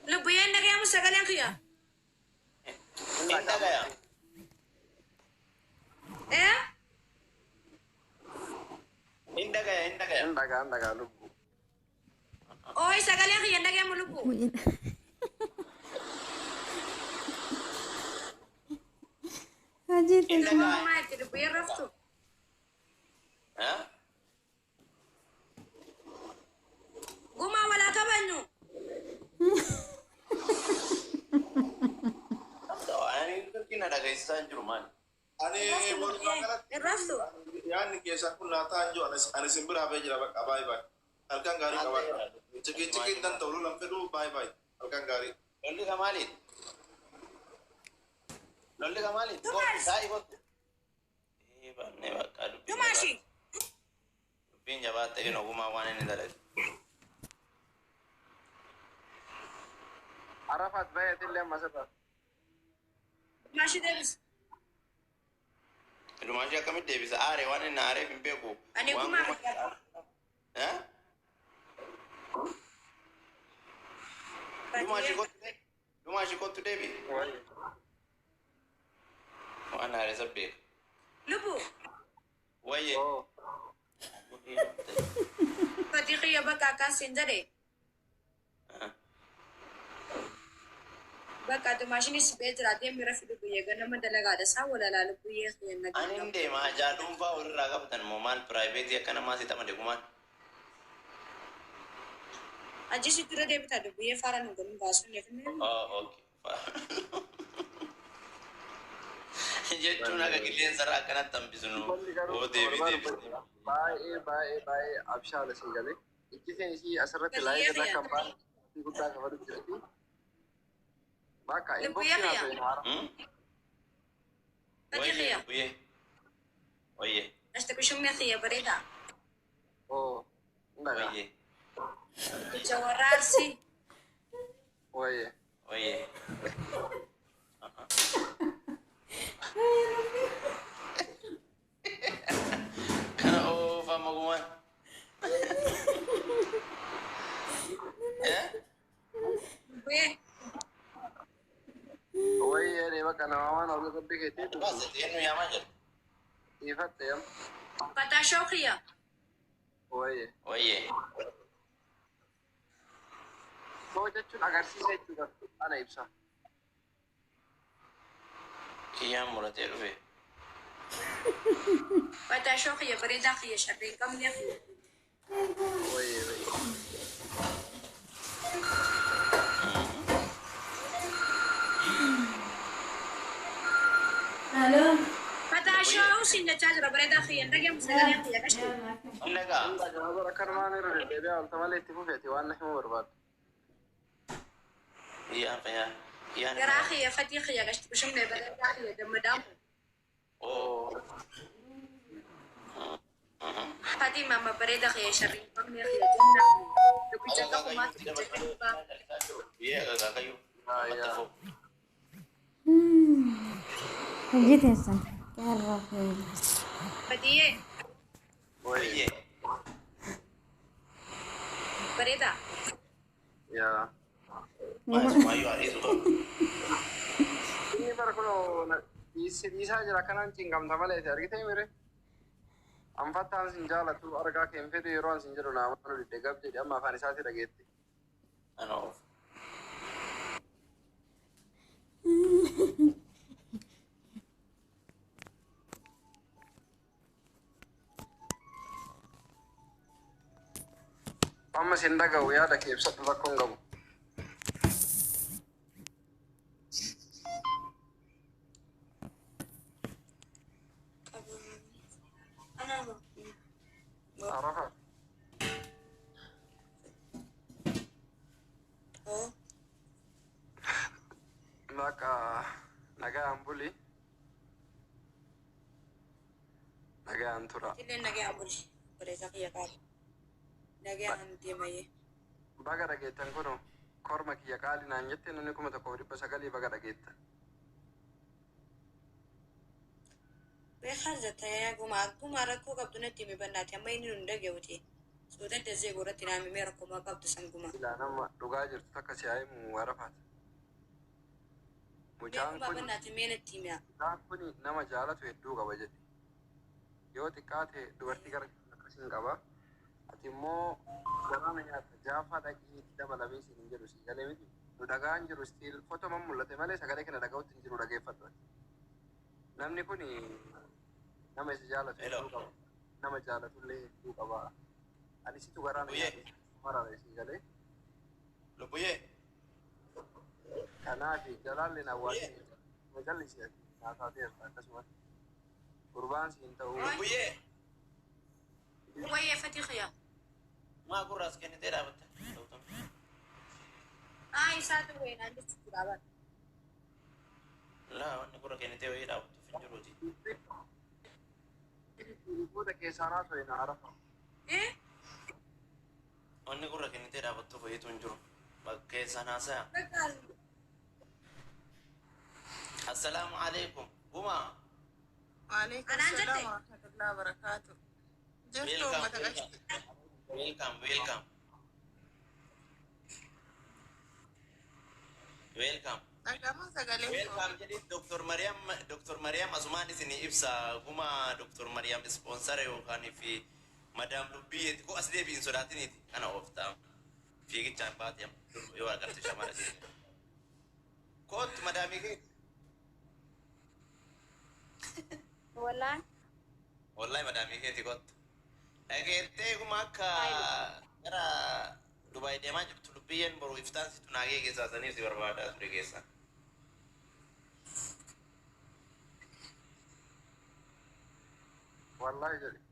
Lubuyan na kaya mo sa galang kaya? Inda kaya? Eh? Inda kaya? Indaga lubu. Oy, sa galang kaya na kaya mo lubu. Haji Inda tuh. kaya? Mama, ti lubuyan rafto. Ha? Guma wala ka ba nyo? So, ani ko kinadagaysan juruman. Rafto. Yani kesa kun nata anjo ana simbira be jira bak bye bye alkan gari kawan cikin dan tawlu lam fedu bye bye alkan gari Lolli kamali. Tumas. Sai ko. Banne bakka dubbi. Tumashi. Dubbiin jabaate kino guma waan inni dalage. Arafat bayat illee masirra. Tumashi Davis. Lumaashi akkamitti deebisa? Aaree waan inni aareef hin beeku. Ani Waan guma. Eh? Lumaashi kottu deebi. Waan aaree isa beeku. Lubu. Wayye. Oh. Pati kaya ba kakasin dare? Baka tumashi ni sibet rati mira fidu kuye gana madalaga da sa wala lalu kuye khiyan na. Ani hin deema jaaduun fa'aa walirraa qabatan moo maal piraayiveetii akkana maasii taphate gumaan. Aji si tura de bita dubuye fara nungun basu ne finne. Oh, okay. Jechuun akka qilleensa irraa akkanatti hambisnu. Oo deebi. Baay'ee abshaala sii galee. Ijjiseen isii asirratti laayee irra kan baay'ee guddaa kafalu jirti. Bakka inboxii naa ta'e haara. Pati khiya. Wayye. Asta bishum ya khiya bareda. Oh. Indaga. Wayye. Jawarasi. Wayye. Kana oofa magumaan. Buye. Wayye ne bakka nama waan oolu gabbi keetii. Baasa xiyyeenu yaamaa jiru. Ifatte yam. Pata shokhiya. Wayye. Koo jechuun agarsiisa jechuudha. Ana ibsa. Kiyyaan muratee dhufe. Pata shokhiya bareda khiya sharri kam ya khiya. Wayye. Halo. Pata shokhiya sinja chajra bareda khiya ndage musagale khiya kashti. Indagaa. Indaga bara kan waan irra deddeebi'aa olta malee itti fufeeti waan na himuu barbaadu. Kiyyaan fayyaa. Kiyyaan. Gara khiya fati khiya kashti bishum ne bareda khiya damadam. Oo. Fati mama bareda khiya sharri kam ya khiya janna. Dubi jaga kuma jaga. Iya kakakyu. Iya. Haji tuh. क्या रहा है? Padiye. Wayye. Bareda. Ya. Mayu ariisu ta'u. Ini bara kuno dhiisaa jira kanaan cinqamta malee argitee mire. Anfattaan sin jaalatu argaa keen fedhu yeroo an sin jedhu naama nu diddeegab jedhe amma afaan isaati dhageetti. Anoo. Amma sin dhaga'u yaada kee ibsadhu rakkoon qabu. Arafa. Oh. Maka nagaan buli. Nagaan tura. Tile nage ambul. Bareda khiya kar. Nage anti maye. Baga dhageettan kuno korma kiyya qaali naan jette namni 1,900 baga dhageettan. Be kharja taya guma rakko kabduna timi banati amma inni nunda gewti. dubartoota dazee godhatti naamimee rakkooma qabdu sanguma. Ilaa nama dhugaa jirtu takka si haayimu warafaati. Mucaan Meekuma kun bannaati meenatti himea. mucaan kun nama jaalatu hedduu qaba jedhe. Yoo xiqqaate dubartii gara akkasiin qaba. Ati immoo garaana nyaata jaafaa dhaqii itti dabalamee siin hin jedhu sii galee miti. Nu dhagaan jiru stiil fotoman mul'ate malee sagalee kana dhaga'utti hin jiru dhageeffatu. Namni kun nama isa jaalatu hedduu qaba. Nama jaalatullee hedduu qaba. Ani situ garaana nyaata maraadha sii galee. Lubbuyyee. Kanaaf jalaalleen hawaasni jallisee naasaateerta akkasumas gurbaan siin ta'uu. Lubbuyyee. Wayyee fatii xiyaa. Maa gurraas kennitee dhaabatte. Isaatu wayinaan jechuudha dhaaban. Laa wanni gurra kennitee wayii dhaabattuuf hin jiruuti. Fuuta keessaa naasoo hin arafa. Wanni gurra kennitee dhaabattuuf wayiitu hin jiru. Bakkeessa naasaa. Assalaamu alaikum. Guma. Waalaikum salam warahmatullahi wabarakatuh. Jirtu ummata qashti. Welcome. Dhagaama sagalee Welcome jedhi Dr. Mariam asumaan isinii ibsa. Guma Dr. Mariam sponsora yookaan fi Madam Lubbii ko as deebiin sodaatiniiti. Kana ooftaa. Fiigichaan baatee yoo agartu shamara isin. Kootu madaamii keeti. Wallahi madaamii keeti kootu. Dhageettee guma akka gara Dubaay deemaa jirtu Lubbiyyeen boru iftaan situ naagee geessaasanii si barbaadaa ture keessa.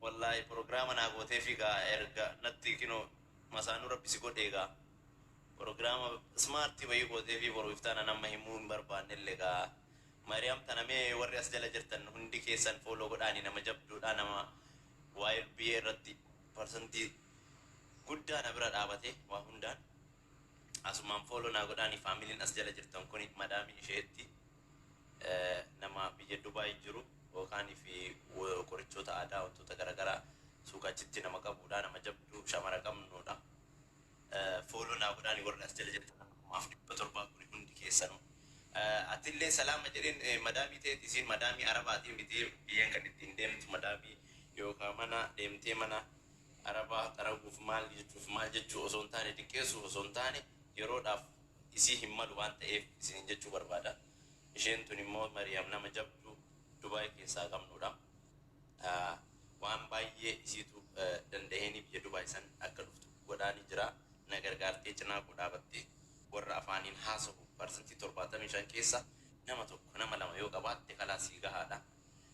Wallahi programa naa gootee fi gaa erga natti kino masaanuu rabbisi godhee gaa programa smarti wayii gootee fi boru iftaana nama himuu hin barbaanne illee gaa Mariam tanamee warri as jala jirtan hundi keessan fooloo godhaanii nama jabduudha nama waa'ee Lubbiyyee irratti parsantii guddaa na bira dhaabate waa hundaan asumaan fooloo naa godhaanii faamiliin as jala jirtan kun madaamii isheetti nama biyya Dubaay jiru yookaan fi qorichoota aadaa wantoota garaagaraa suuqachitti nama qabuudha nama jabduu shamara qabnuudha. Fooloo naa godhaanii warri as jala jirtan maaf 700 kun hundi keessanuu. Atillee salaama jedhin madaamii ta'eeti isiin madaamii arabaatiin miti biyyeen kan ittiin deemtu madaamii yookaan mana deemtee mana arabaa qaraguuf maal jechuu osoo hin taane xiqqeessuuf osoo hin taane yeroodhaaf isii hin malu waan ta'eef isiniin jechuu barbaada. Isheen tun immoo Mariam nama jabduu Dubaay keessaa qabnuudha. Waan baay'ee isiitu danda'anii biyya Dubaay san akka dhuftu godhaanii jira. Na gargaartee cinaa koo dhaabattee warra afaaniin haasa'u parsantii 75 keessa nama tokko nama lama yoo qabaatte kalaasii gahaadha.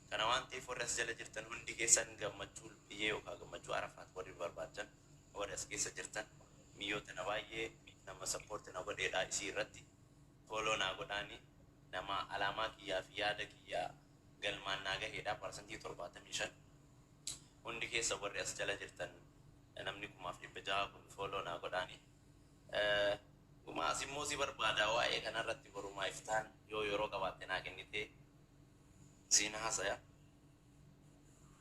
Kana waan ta'eef warri as jala jirtan hundi keessan gammachuu Lubbiyyee yookaan gammachuu Arafaat warri barbaadan warri as keessa jirtan miyyoota na baay'ee nama sappoorti na godheedha isii irratti fooloo naa godhaanii nama alaamaa kiyyaa fi yaada kiyyaa galmaan naa gaheedha parsantii 75 hundi keessa warri as jala jirtan namni 600 kun fooloo naa godhaanii Guma asimmoo si barbaada waa'ee kanarratti borumaa iftaan yoo yeroo qabaatte naa kennite siin haasaya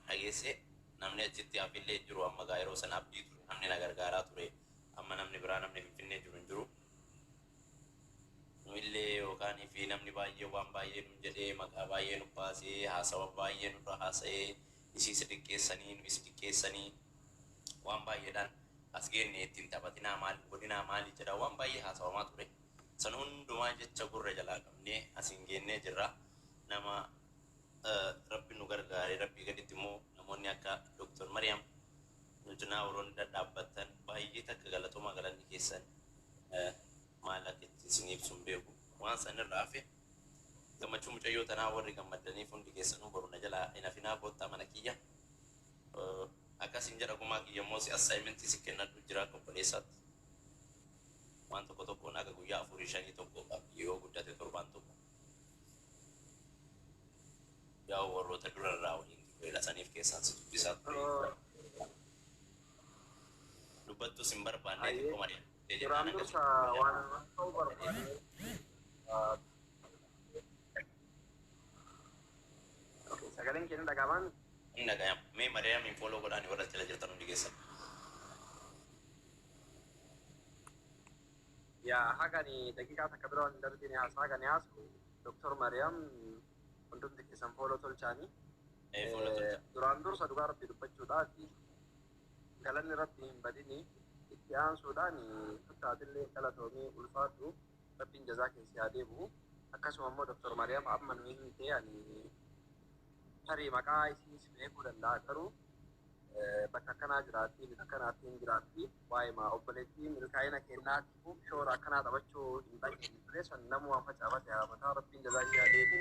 dhageesse namni achitti hafillee jiru amma gaa yeroo sana abdii ture namni na gargaaraa ture amma namni biraa namni finfinnee jiru hin jiru nu illee yookaan fi namni baay'ee waan baay'ee nu jedhee maqaa baay'ee nu baasee haasawa baay'ee nurra haasa'ee isii si xiqqeessanii nu is xiqqeessanii waan baay'eedhaan as geenne ittiin taphatinaa maali godinaa maali jedha waan baay'ee haasawamaa ture san hundumaa jecha gurra jalaa qabnee asiin geennee jirra nama rabbi nu gargaare rabbii gaditti immoo namoonni akka Dr. Mariam nutinaa woroon dhadhaabbatan baay'ee takka galatoomaa galanni keessan maal akka itti isiniif sun beeku waan san irraa hafe gammachuu mucayyoo tanaa warri gammadaniif hundi keessanuu boru na jalaa inafinaa koottaa mana kiyya akkasin jedha gumaa kiyya immoo si assaayimentii si kennadhu jira obboleessaatti waan tokko tokkoon akka guyyaa 4-5 tokko qabdi yoo guddate 7 tokko yaa warroota durarraa waliin tureedha saniif keessaan si dubbisaa ture dubbattus hin barbaanne xiqqoo malee duraan dursa waan ta'uu barbaade sagaleen keenya dhagahamaan hin dhagaham mee Mariam follow godhaanii warra jala jirtan hundi keessan Ya hagani daqiiqaa takka bira waan darbine haasa'agani haasu Dr. Mariam hundumti keessan fooloo tolchaanii duraan dursa dhugaa rabbi dubbachuudhaaf galanni rabbi hin badini itti aansuudhaan fakkaatillee qalatoomii ulfaatu rabbiin jazaa keessi haa deebi'u akkasuma immoo Dr. Mariam amma nuyi hin ta'e tarii maqaa isiis beekuu danda'a garuu bakka akkanaa jiraatti bakka akkanaatti hin jiraatti waa'ima obboleettii milkaa'ina kennaatiif shoora akkanaa taphachuu hin dhageenye ture san namuu waan facaafate mataa rabbiin jazaa ishee adeemu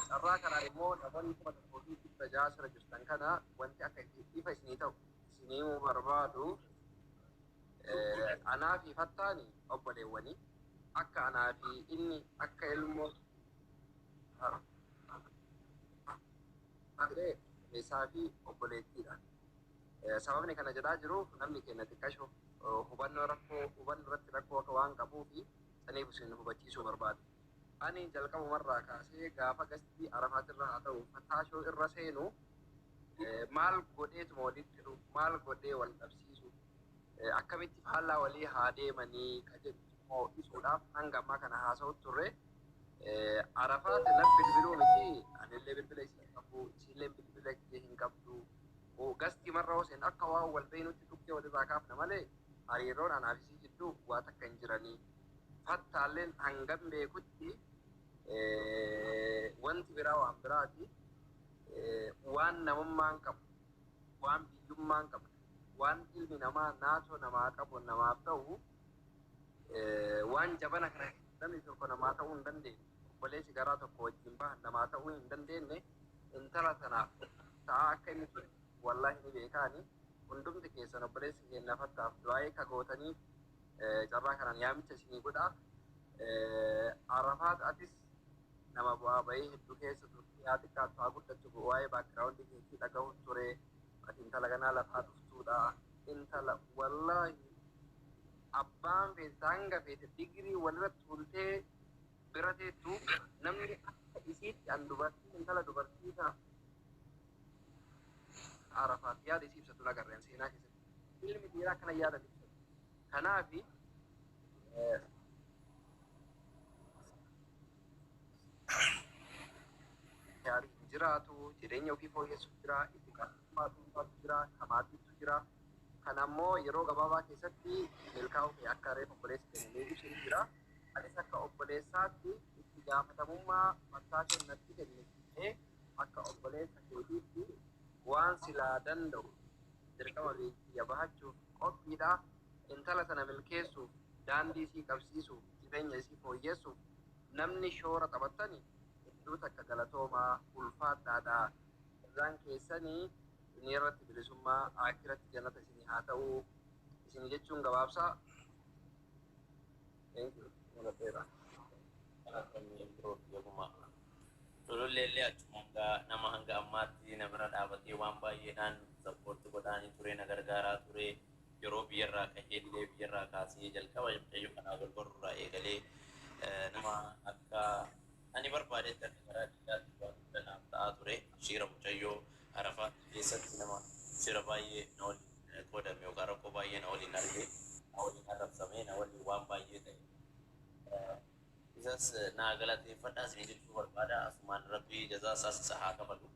carraa kanaan immoo namoonni 1,600 sira jirtan kana wanti akka ifa isinii ta'u isinii barbaadu anaa fi fattaani obboleewwanii akka anaa fi inni akka ilmoo isaa fi obboleettiidha. Sababni kana jedhaa jiruuf namni keenya xiqqasho hubannoo irratti rakkoo akka waan qabuu fi saniif isin hubachiisuu barbaada. Ani jalqabumarraa kaasee gaafa gastii arafaatirra haa ta'u fataashoo irra seenu maal godheetuma walitti dhufu maal godhee wal dhabsiisu akkamitti faallaa walii haa deemanii ka jedhu isuudhaaf hanga ammaa kana haasa'utti turre arafaat nan bilbiluu miti anillee bilbila isin qabu isinlee bilbila hin qabdu gasti marra hoseen akka waan wal beeynutti dhukkee walirraa kaafna malee hariiroon anaaf isii jidduu waa takka hin jiranii fattaalleen hangam beekutti wanti biraa waan biraati waan namummaan qabu waan biyyummaan qabu waan ilmi namaa naatoo namaa qabu namaaf ta'u waan jabana kana namni tokko namaa ta'uu hin dandeenye obboleessi garaa tokko wajjin bahan namaa ta'uu hin dandeenye intala tanaaf ta'a akka inni ture wallaahi ni beekaani hundumti keessan obboleessi keenya fattaaf du'aa'ee kagootanii carraa kanaan yaamicha isinii godhaa arafaat atis nama bu'aa bahee hedduu keessa turte yaa xiqqaatu haa guddachu waa'ee baakgiraawundi keessi dhaga'u ture ati intala ganaa lafaa dhuftuudha intala wallaahi abbaan feesaa hanga feete digirii walirratti tuultee bira teettu namni akka isiitti an dubartii intala dubartii ta'a arafaat yaada isii ibsatu nagarreen seenaa keessatti ilmi dhiiraa akkana yaada ibsatu kanaafi gaarii jiraatu jireenya ofii fooyyessuuf jira itti qaqqabaatu jira kamaatiitu jira kan ammoo yeroo gabaabaa keessatti milkaa'uu fi akka reef obboleessi kennee ibsu jira anis akka obboleessaatti itti gaafatamummaa mattaashee natti kennee akka obboleessa keetiitti waan silaa danda'u dirqama biyya bahachuuf qophiidha intala sana milkeessuuf daandii isii qabsiisuuf jireenya isii fooyyessuuf namni shoora taphatani hedduu takka galatoomaa ulfaadhaadha irraan keessanii isinii irratti bilisummaa akiratti jannata isinii haa ta'u isinii jechuun gabaabsaa Tololleellee achuma nama hanga ammaatti namarra dhaabatee waan baay'eedhaan sappoorti godhaanii ture na gargaaraa ture yeroo biyyarraa qajeellee biyyarraa kaasee jalqaba mucayyoo kanaa wal barruurraa eegalee nama akka ani barbaadetti akka karaa addaatti waan guddaaf ta'aa ture shiira mucayyoo arafaa keessatti nama shira baay'ee na waliin qoodame yookaan rakkoo baay'ee na waliin argee na waliin arrabsamee na waliin waan baay'ee ta'e isas naa galateeffadhaa isin jechuu barbaada asumaan rabbii jazaa isaas isa haa kafalu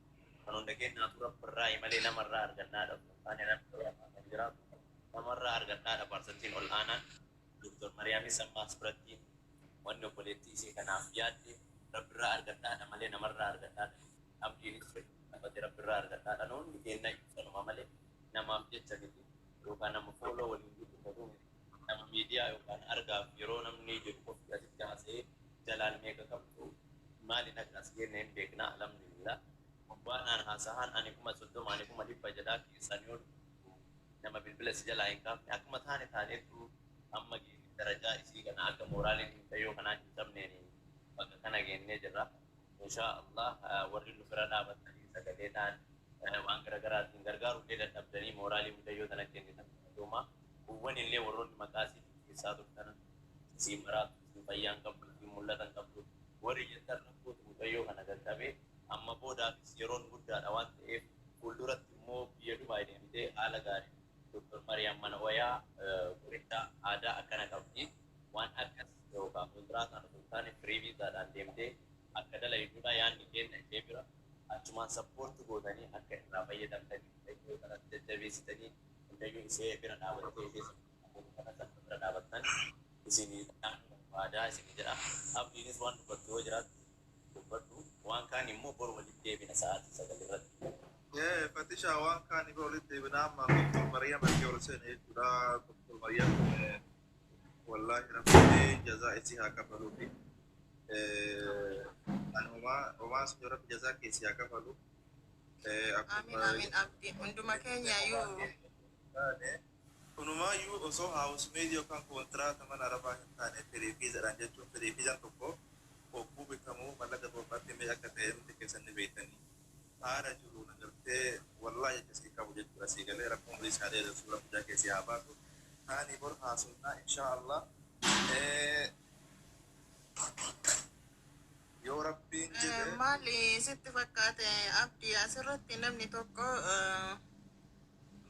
kan hunda kennaatu rabbiirraa malee namarraa argannaadha ani kan jiraatu namarraa argannaadha parsantiin ol aanaan Dr. Mariyaamis ammaas biratti wanni obboleettii isii kanaaf yaadde rabbiirraa argannaadha malee namarraa argannaadha abdiinis nafate rabbiirraa argannaadha hundi kenna ibsanuma malee namaaf jecha miti yookaan nama fooloo waliin jiru nama miidiyaa yookaan argaaf yeroo namni jedhu qofi asitti haasa'ee jalaan meeqa qabdu maali naqas jennee hin beekna alhamdulillah baanaan haasa'an ani kuma soddoma ani kuma dhibba jedhaa keessan yoo nama bilbila si jalaa hin kaafne akkuma taaneetu amma darajaa isii kana akka mooraaliin hin tayyoo kanaa hin qabneen bakka kana geennee jirra inshaa Allah warri nu bira dhaabatanii sagaleedhaan waan garaagaraatiin gargaarullee dadhabdanii mooraalii mudayyoo tana kennitan duuma uwwan illee warroonni maqaa isii keessaa turtan isii maraatu isii fayyaan qabdu isii mul'atan qabdu warri jettan rakkootu mudayyoo kana dadhabee amma boodaafis yeroon guddaadha waan ta'eef fuulduratti immoo biyya Dubaay deemtee haala gaarii Dr. Mariam mana wayaa qorintaa aadaa akkana qabdi waan akkas yookaan fuulduraa kana osoo hin taane firii viizaadhaan deemtee akka dalaguudha yaadni kenna ishee bira achumaan sappoorti gootanii akka irraa fayyadamtanii fayyadamuu kanatti jajjabeessitanii hundayyuu ishee bira dhaabattee ishee kana sana bira dhaabattan isinii waadaa isinii jedha abdiinis waan dubbattu yoo jiraatu dubbadhu waan kaan immoo bor walitti deebina sa'aatii 9 irratti. Fatisha waan kaan ibra walitti deebinaa amma Dr. Maryam argee ol seene jechuudha. Dr. Maryam wallahi rabbi jazaa isii haa kafaluufi homaa sun rabbi jazaa keessi haa kafalu. Amiin abdii hunduma keenya iyyuu hunumaayyuu osoo haawusmeedii yookaan kontiraata mana arabaa hin taane televiizaadhaan jechuun televiizaan tokko hogguu beekamu mallaqa bobbaatti mee akka ta'e nuti keessan ni beektanii haala jiru nagartee wallahi akkasii qabu jechuudha sii galee rakkoon bilii isaa dheedaa suura guddaa keessi haa baatu haani bor haasofnaa inshaa Allah yoo rabbiin jedhe maali sitti fakkaate abdii asirratti namni tokko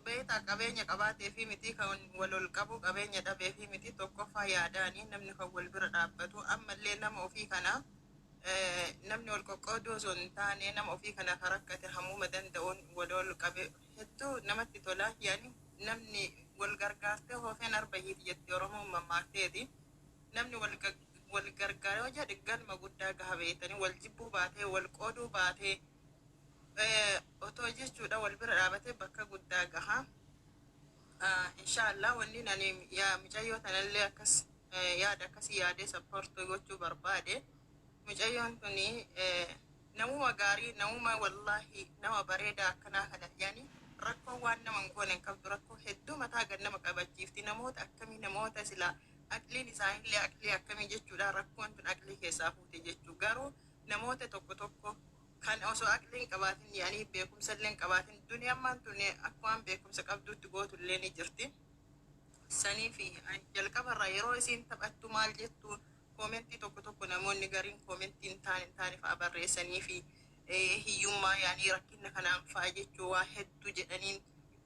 beektaa qabeenya qabaatee fi miti kan wal qabu qabeenya dhabee fi miti tokkoffaa yaadaanii namni kan wal bira dhaabbatu ammallee nama ofii kana namni wal qoqqooduu osoo hin taane nama ofii kana kan rakkate hammuma danda'uun wal qabe hedduu namatti tola yaani namni wal gargaartee hoofeen arbahiiti jetti Oromoon mammaakteeti namni wal gargaaree yoo jedhe galma guddaa gaha beektanii wal jibbuu baatee wal qooduu baatee otoo jechuudha wal bira dhaabatee bakka guddaa gaha. Inshaallah wanni nani yaa mucayyoo tanallee akkas yaada akkasii yaadee sappoortii gochuu barbaade mucayyoon tuni namuma gaarii namuma wallahi nama bareedaa akkanaa kana yaani rakkoo waan nama hin goone hin qabdu rakkoo hedduu mataa gad nama qabachiifti namoota akkamii namoota silaa aqliin isaanillee aqlii akkamii jechuudha rakkoon tun aqlii keessaa fuute jechuu garuu namoota tokko kan osoo aqliin qabaatin yaanii beekumsa illee qabaatin duniyaan tun akkuma beekumsa qabduutti gootullee ni jirti sanii fi jalqabarraa yeroo isiin taphattu maal jettu koomentii tokko namoonni gariin koomentii hin taane fa'aa barreessanii fi hiyyummaa yaanii rakkina kanaan fa'aa jechuu waa hedduu jedhaniin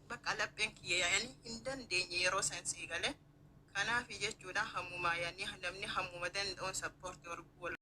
bakka lapheen kiyya yaanii hin dandeenye yeroo san sii galee kanaaf jechuudha hammumaa yaanii namni hammuma danda'uun sappoortii wal